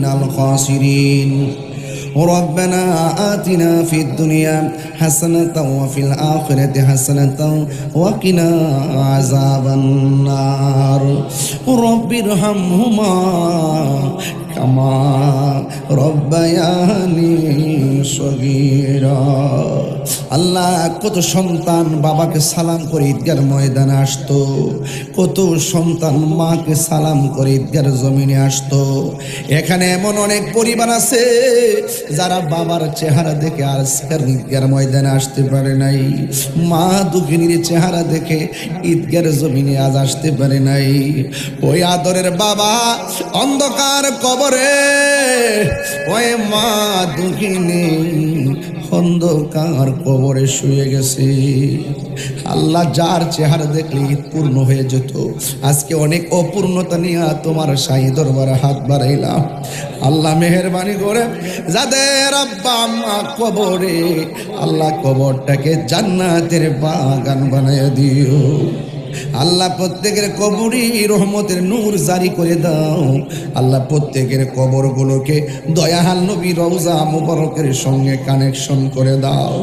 الخاسرين ربنا آتنا في الدنيا حسنة وفي الآخرة حسنة وقنا عذاب النار رب ارحمهما كما ربياني صغيرا আল্লাহ কত সন্তান বাবাকে সালাম করে ঈদগার ময়দানে আসতো, কত সন্তান মাকে সালাম করে ঈদগার জমিনে আসতো। এখানে এমন অনেক পরিবার আছে যারা বাবার চেহারা দেখে আজকের ঈদগার ময়দানে আসতে পারে নাই, মা দুঃখিনীর চেহারা দেখে ঈদগার জমিনে আজ আসতে পারে নাই। ওই আদরের বাবা অন্ধকার কবরে, ওই মা দুঃখিনী অন্ধকার কবরে শুয়ে গেছে। আল্লাহ যার চেহারা দেখলে ঈদ পূর্ণ হয়ে যেত, আজকে অনেক অপূর্ণতা নিয়ে তোমার শাহী দরবারে হাত বাড়াইলাম। আল্লাহ মেহেরবানি করে যাদের আব্বা আম্মা কবরে, আল্লাহ কবরটাকে জান্নাতের বাগান বানাইয়া দিও। আল্লাহ প্রত্যেকের কবরে রহমতের নূর জারি করে দাও। আল্লাহ প্রত্যেকের কবরগুলোকে দয়াল নবী রওজা মুবারকের সঙ্গে কানেকশন করে দাও।